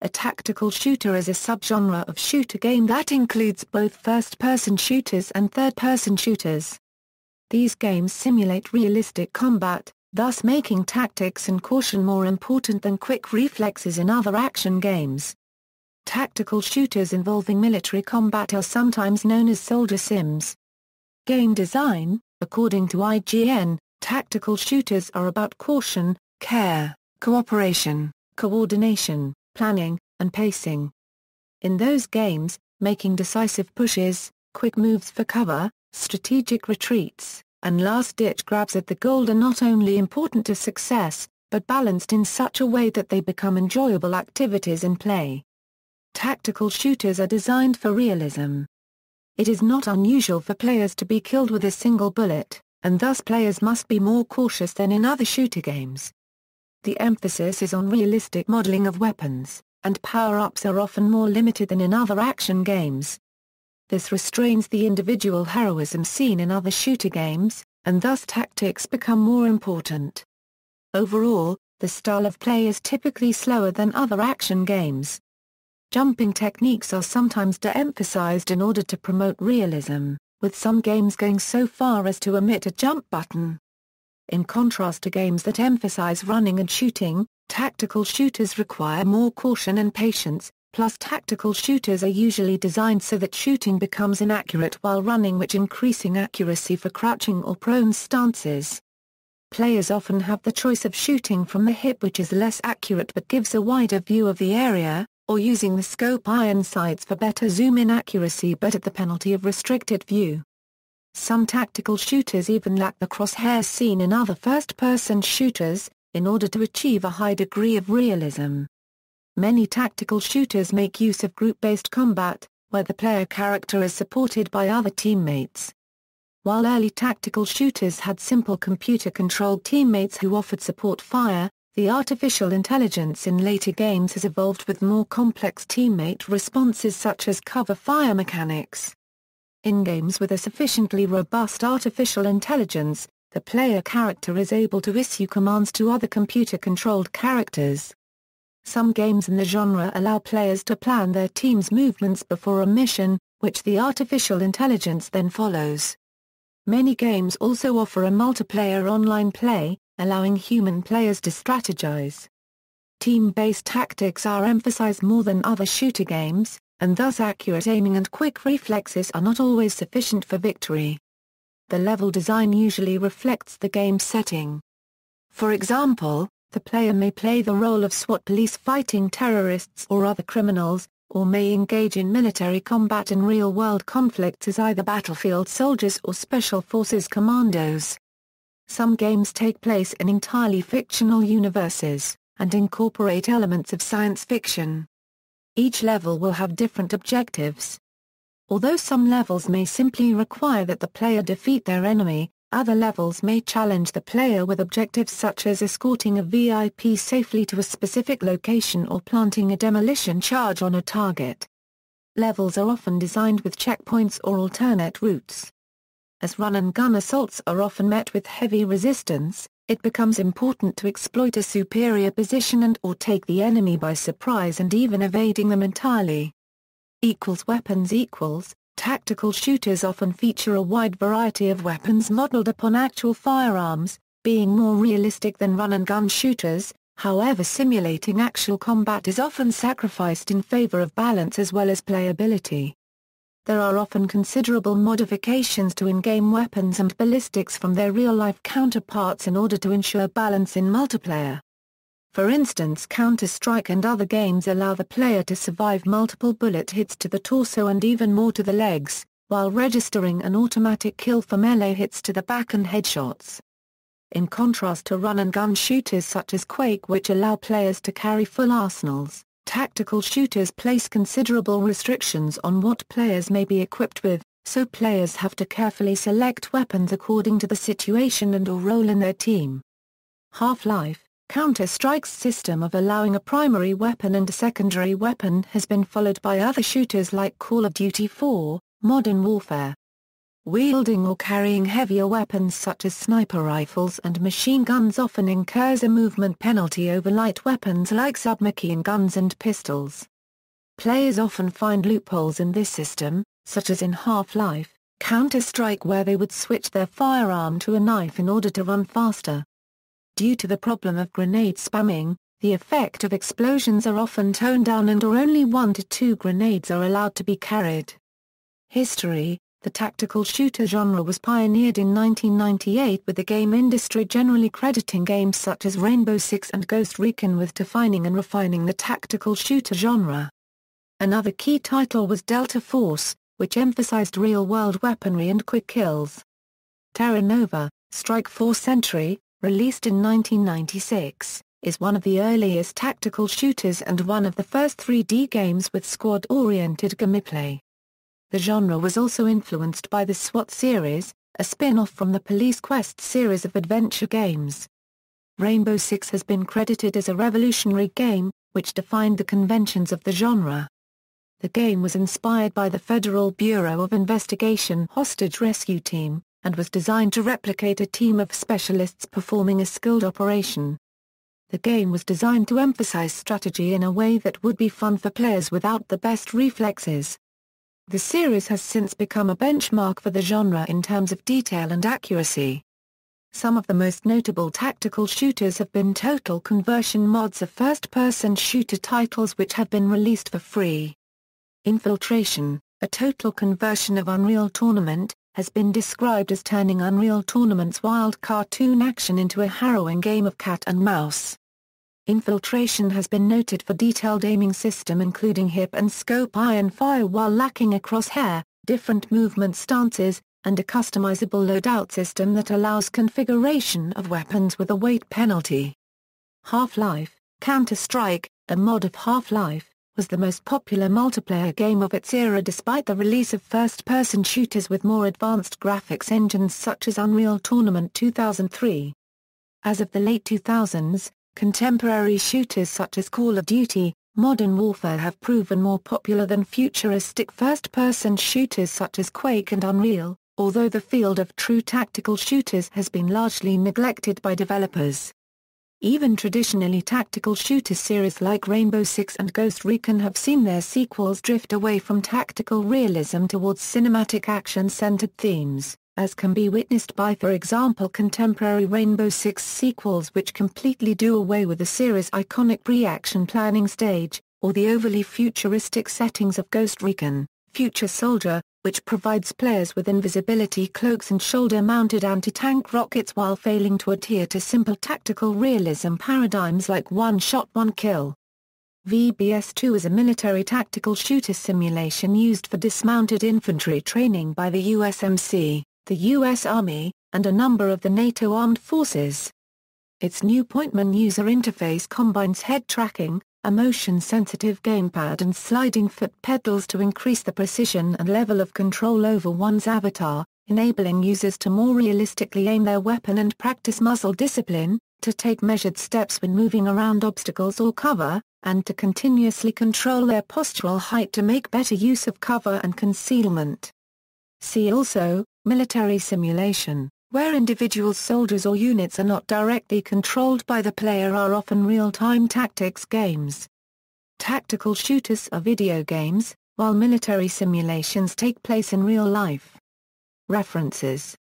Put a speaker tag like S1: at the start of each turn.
S1: A tactical shooter is a subgenre of shooter game that includes both first-person shooters and third-person shooters. These games simulate realistic combat, thus making tactics and caution more important than quick reflexes in other action games. Tactical shooters involving military combat are sometimes known as soldier sims. Game design: according to IGN, tactical shooters are about caution, care, cooperation, coordination, planning, and pacing. In those games, making decisive pushes, quick moves for cover, strategic retreats, and last-ditch grabs at the goal are not only important to success, but balanced in such a way that they become enjoyable activities in play. Tactical shooters are designed for realism. It is not unusual for players to be killed with a single bullet, and thus players must be more cautious than in other shooter games. The emphasis is on realistic modeling of weapons, and power-ups are often more limited than in other action games. This restrains the individual heroism seen in other shooter games, and thus tactics become more important. Overall, the style of play is typically slower than other action games. Jumping techniques are sometimes de-emphasized in order to promote realism, with some games going so far as to omit a jump button. In contrast to games that emphasize running and shooting, tactical shooters require more caution and patience, plus tactical shooters are usually designed so that shooting becomes inaccurate while running, which increasing accuracy for crouching or prone stances. Players often have the choice of shooting from the hip, which is less accurate but gives a wider view of the area, or using the scope iron sights for better zoom-in accuracy but at the penalty of restricted view. Some tactical shooters even lack the crosshairs seen in other first-person shooters, in order to achieve a high degree of realism. Many tactical shooters make use of group-based combat, where the player character is supported by other teammates. While early tactical shooters had simple computer-controlled teammates who offered support fire, the artificial intelligence in later games has evolved with more complex teammate responses such as cover fire mechanics. In games with a sufficiently robust artificial intelligence, the player character is able to issue commands to other computer-controlled characters. Some games in the genre allow players to plan their team's movements before a mission, which the artificial intelligence then follows. Many games also offer a multiplayer online play, allowing human players to strategize. Team-based tactics are emphasized more than other shooter games, and thus accurate aiming and quick reflexes are not always sufficient for victory. The level design usually reflects the game's setting. For example, the player may play the role of SWAT police fighting terrorists or other criminals, or may engage in military combat in real-world conflicts as either battlefield soldiers or special forces commandos. Some games take place in entirely fictional universes, and incorporate elements of science fiction. Each level will have different objectives. Although some levels may simply require that the player defeat their enemy, other levels may challenge the player with objectives such as escorting a VIP safely to a specific location or planting a demolition charge on a target. Levels are often designed with checkpoints or alternate routes. As run-and-gun assaults are often met with heavy resistance, it becomes important to exploit a superior position and/or take the enemy by surprise and even evading them entirely. Weapons. Tactical shooters often feature a wide variety of weapons modeled upon actual firearms, being more realistic than run-and-gun shooters. However, simulating actual combat is often sacrificed in favor of balance as well as playability. There are often considerable modifications to in-game weapons and ballistics from their real-life counterparts in order to ensure balance in multiplayer. For instance, Counter-Strike and other games allow the player to survive multiple bullet hits to the torso and even more to the legs, while registering an automatic kill for melee hits to the back and headshots. In contrast to run-and-gun shooters such as Quake, which allow players to carry full arsenals, tactical shooters place considerable restrictions on what players may be equipped with, so players have to carefully select weapons according to the situation and/or role in their team. Half-Life, Counter-Strike's system of allowing a primary weapon and a secondary weapon has been followed by other shooters like Call of Duty 4, Modern Warfare. Wielding or carrying heavier weapons such as sniper rifles and machine guns often incurs a movement penalty over light weapons like submachine guns and pistols. Players often find loopholes in this system, such as in Half-Life, Counter-Strike, where they would switch their firearm to a knife in order to run faster. Due to the problem of grenade spamming, the effect of explosions are often toned down and only 1 to 2 grenades are allowed to be carried. History: the tactical shooter genre was pioneered in 1998 with the game industry generally crediting games such as Rainbow Six and Ghost Recon with defining and refining the tactical shooter genre. Another key title was Delta Force, which emphasized real-world weaponry and quick kills. Terra Nova, Strike Force Sentry, released in 1996, is one of the earliest tactical shooters and one of the first 3D games with squad-oriented gameplay. The genre was also influenced by the SWAT series, a spin-off from the Police Quest series of adventure games. Rainbow Six has been credited as a revolutionary game, which defined the conventions of the genre. The game was inspired by the Federal Bureau of Investigation hostage rescue team, and was designed to replicate a team of specialists performing a skilled operation. The game was designed to emphasize strategy in a way that would be fun for players without the best reflexes. The series has since become a benchmark for the genre in terms of detail and accuracy. Some of the most notable tactical shooters have been total conversion mods of first-person shooter titles which have been released for free. Infiltration, a total conversion of Unreal Tournament, has been described as turning Unreal Tournament's wild cartoon action into a harrowing game of cat and mouse. Infiltration has been noted for detailed aiming system including hip and scope iron fire while lacking a crosshair, different movement stances, and a customizable loadout system that allows configuration of weapons with a weight penalty. Half-Life, Counter-Strike, a mod of Half-Life, was the most popular multiplayer game of its era despite the release of first-person shooters with more advanced graphics engines such as Unreal Tournament 2003. As of the late 2000s, contemporary shooters such as Call of Duty, Modern Warfare have proven more popular than futuristic first-person shooters such as Quake and Unreal, although the field of true tactical shooters has been largely neglected by developers. Even traditionally tactical shooter series like Rainbow Six and Ghost Recon have seen their sequels drift away from tactical realism towards cinematic action-centered themes, as can be witnessed by for example contemporary Rainbow Six sequels which completely do away with the series' iconic pre-action planning stage, or the overly futuristic settings of Ghost Recon, Future Soldier, which provides players with invisibility cloaks and shoulder-mounted anti-tank rockets while failing to adhere to simple tactical realism paradigms like one-shot one-kill. VBS2 is a military tactical shooter simulation used for dismounted infantry training by the USMC, the U.S. Army, and a number of the NATO armed forces. Its new Pointman user interface combines head tracking, a motion-sensitive gamepad and sliding foot pedals to increase the precision and level of control over one's avatar, enabling users to more realistically aim their weapon and practice muscle discipline, to take measured steps when moving around obstacles or cover, and to continuously control their postural height to make better use of cover and concealment. See also, military simulation, where individual soldiers or units are not directly controlled by the player are often real-time tactics games. Tactical shooters are video games, while military simulations take place in real life. References